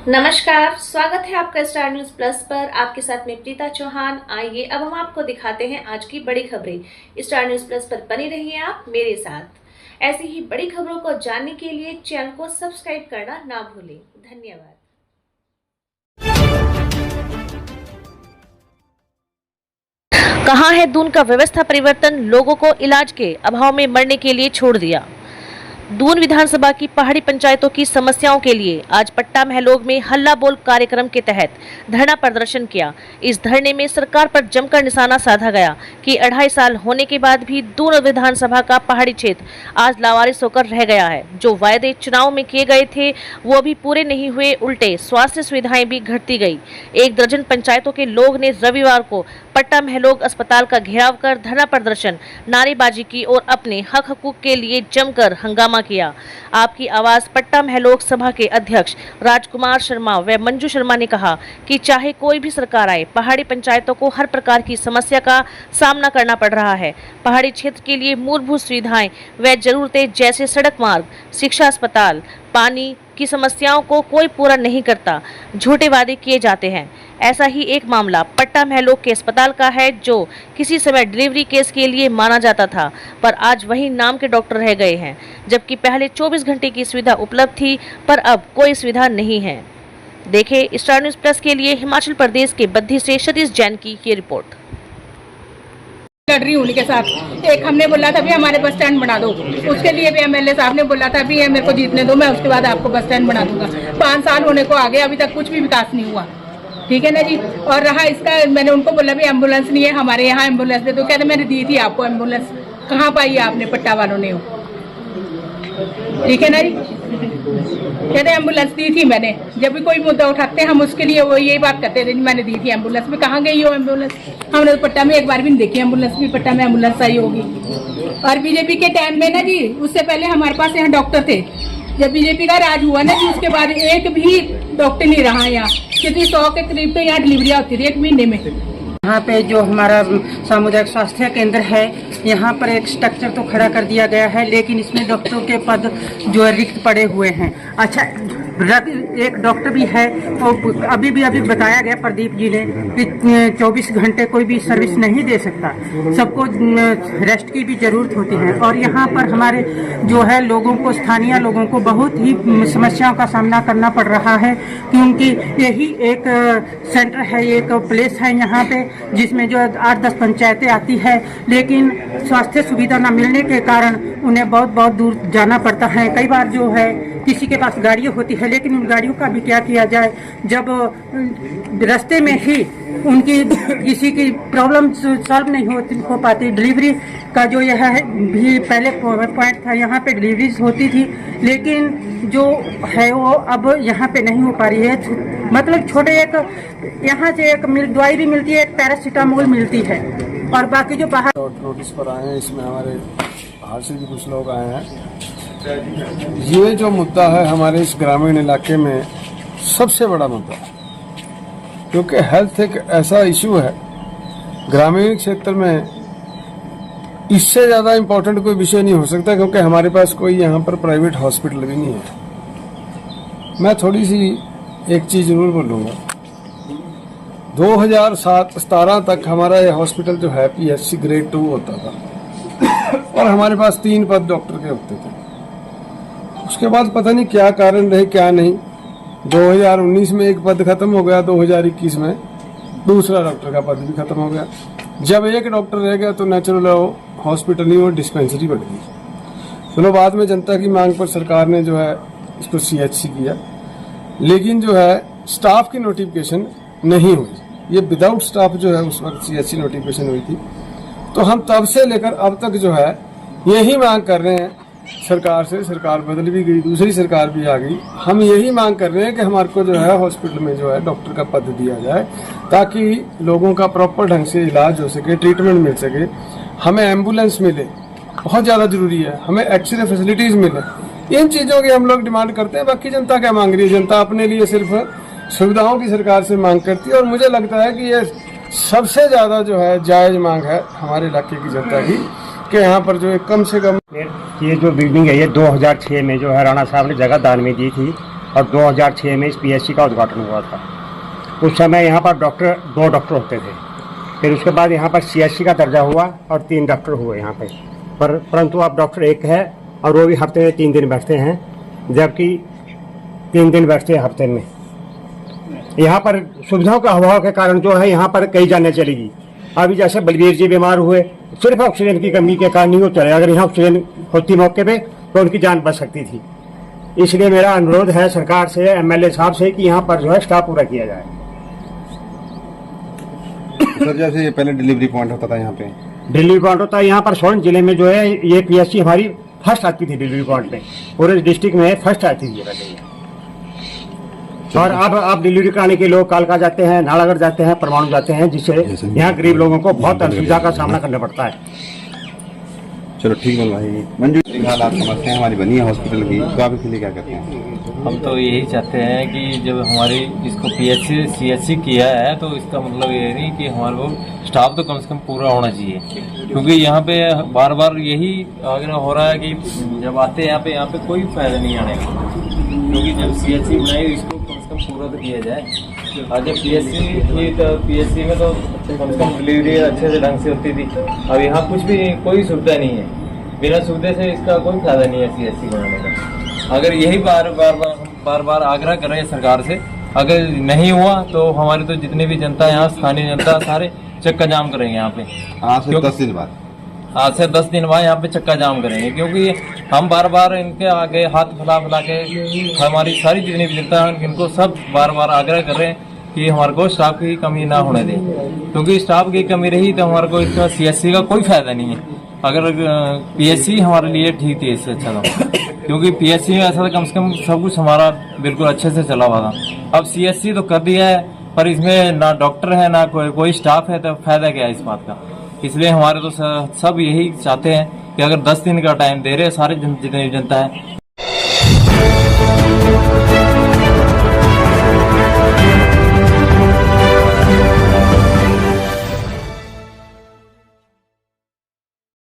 नमस्कार, स्वागत है आपका स्टार न्यूज प्लस पर। आपके साथ में प्रीता चौहान। आइए अब हम आपको दिखाते हैं आज की बड़ी खबरें। स्टार न्यूज प्लस पर बने रहिए आप मेरे साथ। ऐसी ही बड़ी खबरों को जानने के लिए चैनल को सब्सक्राइब करना ना भूलें। धन्यवाद। कहां है दून का व्यवस्था परिवर्तन? लोगों को इलाज के अभाव में मरने के लिए छोड़ दिया। दून विधानसभा की पहाड़ी पंचायतों की समस्याओं के लिए आज पट्टा महलोग में हल्ला बोल कार्यक्रम के तहत धरना प्रदर्शन किया। इस धरने में सरकार पर जमकर निशाना साधा गया कि 2.5 साल होने के बाद भी दून विधानसभा का पहाड़ी क्षेत्र आज लावारिस होकर रह गया है। जो वायदे चुनाव में किए गए थे वो अभी पूरे नहीं हुए, उल्टे स्वास्थ्य सुविधाएं भी घटती गई। 1 दर्जन पंचायतों के लोग ने रविवार को पट्टा महलोग अस्पताल का घेराव कर धरना प्रदर्शन, नारेबाजी की और अपने हक हकूक के लिए जमकर हंगामा किया। आपकी आवाज पट्टा महलोग सभा के अध्यक्ष राजकुमार शर्मा व मंजू शर्मा ने कहा कि चाहे कोई भी सरकार आए, पहाड़ी पंचायतों को हर प्रकार की समस्या का सामना करना पड़ रहा है। पहाड़ी क्षेत्र के लिए मूलभूत सुविधाएं व जरूरतें जैसे सड़क मार्ग, शिक्षा, अस्पताल, पानी की समस्याओं को कोई पूरा नहीं करता, झूठे वादे किए जाते हैं। ऐसा ही एक मामला पट्टा महलोग के अस्पताल का है, जो किसी समय डिलीवरी केस के लिए माना जाता था, पर आज वही नाम के डॉक्टर रह गए हैं। जबकि पहले 24 घंटे की सुविधा उपलब्ध थी, पर अब कोई सुविधा नहीं है। देखें स्टार न्यूज प्लस के लिए हिमाचल प्रदेश के बद्दी से सतीश जैन की ये रिपोर्ट। लड़ रही हूं उनके साथ। एक हमने बोला था भी हमारे बस स्टैंड बना दो, उसके लिए भी एमएलए साहब ने बोला था भी मेरे को जीतने दो, मैं उसके बाद आपको बस स्टैंड बना दूंगा। 5 साल होने को आ गए, अभी तक कुछ भी विकास नहीं हुआ। ठीक है ना जी। और रहा इसका, मैंने उनको बोला भी एम्बुलेंस नहीं है हमारे यहाँ, एम्बुलेंस दे दो। कहते मैंने दी थी आपको एम्बुलेंस, कहाँ पाई आपने पट्टा वालों ने? ठीक है ना जी। कहते एम्बुलेंस दी थी मैंने। जब भी कोई मुद्दा उठाते हैं हम उसके लिए वो यही बात करते थे, मैंने दी थी एम्बुलेंस। में कहाँ गई हो एम्बुलेंस? हमने तो पट्टा में एक बार भी नहीं देखी एम्बुलेंस भी। पट्टा में एम्बुलेंस आई होगी। और बीजेपी के टाइम में ना जी, उससे पहले हमारे पास यहाँ डॉक्टर थे। जब बीजेपी का राज हुआ ना जी, उसके बाद एक भी डॉक्टर नहीं रहा यहाँ। कितनी 100 के करीब तो यहाँ डिलीवरियाँ होती थी 1 महीने में। यहाँ पे जो हमारा सामुदायिक स्वास्थ्य केंद्र है, यहाँ पर एक स्ट्रक्चर तो खड़ा कर दिया गया है, लेकिन इसमें डॉक्टरों के पद जो है रिक्त पड़े हुए हैं। अच्छा, एक डॉक्टर भी है, वो अभी बताया गया प्रदीप जी ने कि 24 घंटे कोई भी सर्विस नहीं दे सकता, सबको रेस्ट की भी जरूरत होती है। और यहाँ पर हमारे जो है लोगों को, स्थानीय लोगों को बहुत ही समस्याओं का सामना करना पड़ रहा है, क्योंकि यही एक सेंटर है, एक प्लेस है यहाँ पे जिसमें जो 8-10 पंचायतें आती है, लेकिन स्वास्थ्य सुविधा न मिलने के कारण उन्हें बहुत दूर जाना पड़ता है। कई बार जो है किसी के पास गाड़ियाँ होती है, लेकिन उन गाड़ियों का भी क्या किया जाए जब रास्ते में ही उनकी किसी की प्रॉब्लम सॉल्व नहीं हो पाती। डिलीवरी का जो यह है भी पहले पॉइंट था, यहाँ पे डिलीवरीज होती थी, लेकिन जो है वो अब यहाँ पे नहीं हो पा रही है। मतलब छोटे एक यहाँ से एक दवाई भी मिलती है, एक पैरासीटामोल मिलती है, और बाकी जो बाहर नोटिस पर आए हैं, इसमें हमारे बाहर से भी कुछ लोग आए हैं। ये जो मुद्दा है हमारे इस ग्रामीण इलाके में सबसे बड़ा मुद्दा है, क्योंकि हेल्थ एक ऐसा इशू है ग्रामीण क्षेत्र में, इससे ज़्यादा इम्पोर्टेंट कोई विषय नहीं हो सकता, क्योंकि हमारे पास कोई यहाँ पर प्राइवेट हॉस्पिटल भी नहीं है। मैं थोड़ी सी एक चीज़ जरूर बोलूँगा। 2017 तक हमारा ये हॉस्पिटल जो है PHC ग्रेड 2 होता था, और हमारे पास 3 पद डॉक्टर के होते थे। उसके बाद पता नहीं क्या कारण रहे, क्या नहीं, 2019 में एक पद खत्म हो गया, 2021 में दूसरा डॉक्टर का पद भी खत्म हो गया। जब एक डॉक्टर रह गया तो नेचुरल हॉस्पिटल ही और डिस्पेंसरी बढ़ गई। चलो, बाद में जनता की मांग पर सरकार ने जो है इसको CHC किया, लेकिन जो है स्टाफ की नोटिफिकेशन नहीं हुई। ये विदाउट स्टाफ जो है उस वक्त CHC नोटिफिकेशन हुई थी। तो हम तब से लेकर अब तक जो है यही मांग कर रहे हैं सरकार से। सरकार बदल भी गई, दूसरी सरकार भी आ गई। हम यही मांग कर रहे हैं कि हमारे को जो है हॉस्पिटल में जो है डॉक्टर का पद दिया जाए, ताकि लोगों का प्रॉपर ढंग से इलाज हो सके, ट्रीटमेंट मिल सके। हमें एम्बुलेंस मिले, बहुत ज़्यादा जरूरी है। हमें एक्सरे फैसिलिटीज़ मिले। इन चीज़ों की हम लोग डिमांड करते हैं। बाकी जनता क्या मांग रही है? जनता अपने लिए सिर्फ सुविधाओं की सरकार से मांग करती है, और मुझे लगता है कि ये सबसे ज़्यादा जो है जायज़ मांग है हमारे इलाके की जनता की, कि यहाँ पर जो है कम से कम ये जो बिल्डिंग है ये 2006 में जो है राणा साहब ने जगह दान में दी थी, और 2006 में इस पीएचसी का उद्घाटन हुआ था। उस समय यहाँ पर दो डॉक्टर होते थे। फिर उसके बाद यहाँ पर सीएचसी का दर्जा हुआ और 3 डॉक्टर हुए यहाँ पे, परंतु अब डॉक्टर 1 है और वो भी हफ्ते में 3 दिन बैठते हैं, जबकि 3 दिन बैठते हैं हफ्ते में। यहाँ पर सुविधाओं के अभाव के कारण जो है यहाँ पर कई जानें चलेगी। अभी जैसे बलबीर जी बीमार हुए, सिर्फ ऑक्सीजन की कमी के कारण ही वो चले। अगर यहाँ ऑक्सीजन होती मौके पे तो उनकी जान बच सकती थी। इसलिए मेरा अनुरोध है सरकार से, एमएलए साहब से, कि यहाँ पर जो है स्टाफ पूरा किया जाए। सर जैसे ये पहले डिलीवरी पॉइंट होता था यहाँ पे, डिलीवरी पॉइंट होता है यहाँ पर सोलन जिले में जो है ये पीएचसी हमारी फर्स्ट आती थी डिलीवरी पॉइंट पे, पूरे डिस्ट्रिक्ट में फर्स्ट आती थी पहले ये। और अब डिलीवरी कराने के लोग कालका जाते हैं, नालागढ़ जाते हैं, परमाणु जाते हैं, जिससे यहाँ गरीब लोगों को बहुत असुविधा का सामना करना पड़ता है। चलो ठीक है भाई। मंजू हालात समस्याएं हमारी बनी है हॉस्पिटल की, तो आप इसके लिए क्या करते हैं? हम तो यही चाहते हैं कि जब हमारी इसको पीएचसी सीएचसी किया है तो इसका मतलब ये नहीं कि हमारे को स्टाफ तो कम से कम पूरा होना चाहिए, क्योंकि यहाँ पे बार बार यही आग्रह हो रहा है कि जब आते हैं यहाँ पे कोई फायदा नहीं आने का, क्योंकि जब सीएचसी बनाई इसको कम से कम पूरा तो किया जाए। आज जब पीएचसी थी तो पीएचसी में तो कम से कम डिलीवरी अच्छे से ढंग से होती थी। अब यहाँ कुछ भी कोई सुविधा नहीं है, बिना सुविधा से इसका कोई फायदा नहीं है सीएचसी बनाने का। अगर यही बार बार आग्रह कर रहे हैं सरकार से, अगर नहीं हुआ तो हमारी तो जितनी भी जनता है यहाँ, स्थानीय जनता, सारे चक्का जाम करेंगे यहाँ पे। आज से 10 दिन बाद, आज से 10 दिन बाद यहाँ पे चक्का जाम करेंगे, क्योंकि हम बार बार इनके आगे हाथ फैला के हमारी सारी जितनी भी जनता है इनको सब बार बार आग्रह कर रहे हैं कि हमारे को स्टाफ की कमी ना होने दें, क्योंकि स्टाफ की कमी रही तो हमारे को इसका सीएचसी का कोई फायदा नहीं है। अगर पीएचसी हमारे लिए ठीक थी इससे अच्छा था, क्योंकि पीएचसी में ऐसा था कम से कम सब कुछ हमारा बिल्कुल अच्छे से चला हुआ था। अब सीएचसी तो कर दिया है, पर इसमें ना डॉक्टर है ना कोई स्टाफ है, तो फायदा क्या है इस बात का। इसलिए हमारे तो सब यही चाहते हैं कि अगर 10 दिन का टाइम दे रहे सारे जितनी जनता है